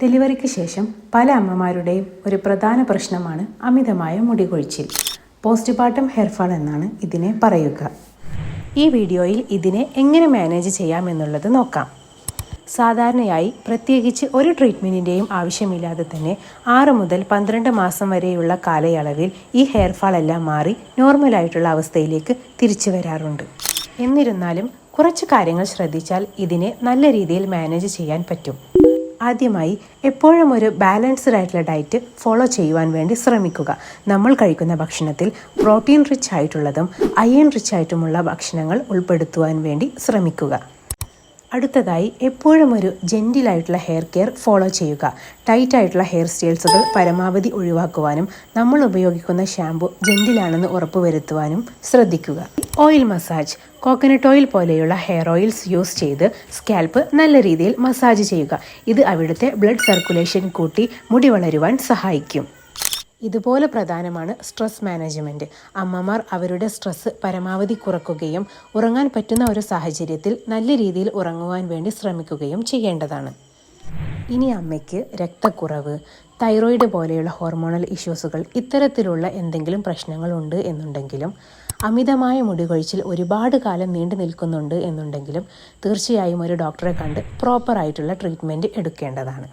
ഡെലിവറിക്ക് ശേഷം പല അമ്മമാരുടെയും ഒരു പ്രധാന പ്രശ്നമാണ് അമിതമായ മുടി കൊഴിച്ചിൽ. പോസ്റ്റ്പാർട്ടം ഹെയർഫാൾ എന്നാണ് ഇതിനെ പറയുക. ഈ വീഡിയോയിൽ ഇതിനെ എങ്ങനെ മാനേജ് ചെയ്യാമെന്നുള്ളത് നോക്കാം. സാധാരണയായി പ്രത്യേകിച്ച് ഒരു ട്രീറ്റ്മെൻറ്റിൻ്റെയും ആവശ്യമില്ലാതെ തന്നെ 6 മുതൽ 12 മാസം വരെയുള്ള കാലയളവിൽ ഈ ഹെയർഫാൾ എല്ലാം മാറി നോർമലായിട്ടുള്ള അവസ്ഥയിലേക്ക് തിരിച്ചു വരാറുണ്ട്. എന്നിരുന്നാലും കുറച്ച് കാര്യങ്ങൾ ശ്രദ്ധിച്ചാൽ ഇതിനെ നല്ല രീതിയിൽ മാനേജ് ചെയ്യാൻ പറ്റും. ആദ്യമായി എപ്പോഴും ഒരു ബാലൻസ്ഡ് ആയിട്ടുള്ള ഡയറ്റ് ഫോളോ ചെയ്യുവാൻ വേണ്ടി ശ്രമിക്കുക. നമ്മൾ കഴിക്കുന്ന ഭക്ഷണത്തിൽ പ്രോട്ടീൻ റിച്ച് ആയിട്ടുള്ളതും അയൺ റിച്ച് ആയിട്ടുമുള്ള ഭക്ഷണങ്ങൾ ഉൾപ്പെടുത്തുവാൻ വേണ്ടി ശ്രമിക്കുക. അടുത്തതായി എപ്പോഴും ഒരു ജെൻറ്റിലായിട്ടുള്ള ഹെയർ കെയർ ഫോളോ ചെയ്യുക. ടൈറ്റ് ആയിട്ടുള്ള ഹെയർ സ്റ്റൈൽസുകൾ പരമാവധി ഒഴിവാക്കുവാനും നമ്മൾ ഉപയോഗിക്കുന്ന ഷാമ്പു ജെൻറ്റിലാണെന്ന് ഉറപ്പുവരുത്തുവാനും ശ്രദ്ധിക്കുക. Oil massage. കോക്കനട്ട് ഓയിൽ പോലെയുള്ള ഹെയർ ഓയിൽസ് യൂസ് ചെയ്ത് സ്കാൽപ്പ് നല്ല രീതിയിൽ മസാജ് ചെയ്യുക. ഇത് അവിടുത്തെ ബ്ലഡ് സർക്കുലേഷൻ കൂട്ടി മുടി വളരുവാൻ സഹായിക്കും. ഇതുപോലെ പ്രധാനമാണ് സ്ട്രെസ് മാനേജ്മെൻറ്റ്. അമ്മമാർ അവരുടെ സ്ട്രെസ് പരമാവധി കുറയ്ക്കുകയും ഉറങ്ങാൻ പറ്റുന്ന ഒരു സാഹചര്യത്തിൽ നല്ല രീതിയിൽ ഉറങ്ങുവാൻ വേണ്ടി ശ്രമിക്കുകയും ചെയ്യേണ്ടതാണ്. ഇനി അമ്മയ്ക്ക് രക്തക്കുറവ്, തൈറോയിഡ് പോലെയുള്ള ഹോർമോണൽ ഇഷ്യൂസുകൾ ഇത്തരത്തിലുള്ള എന്തെങ്കിലും പ്രശ്നങ്ങളുണ്ട് എന്നുണ്ടെങ്കിലും അമിതമായ മുടി കൊഴിച്ചിൽ ഒരുപാട് കാലം നീണ്ടു നിൽക്കുന്നുണ്ട് എന്നുണ്ടെങ്കിലും തീർച്ചയായും ഒരു ഡോക്ടറെ കണ്ട് പ്രോപ്പറായിട്ടുള്ള ട്രീറ്റ്മെൻറ്റ് എടുക്കേണ്ടതാണ്.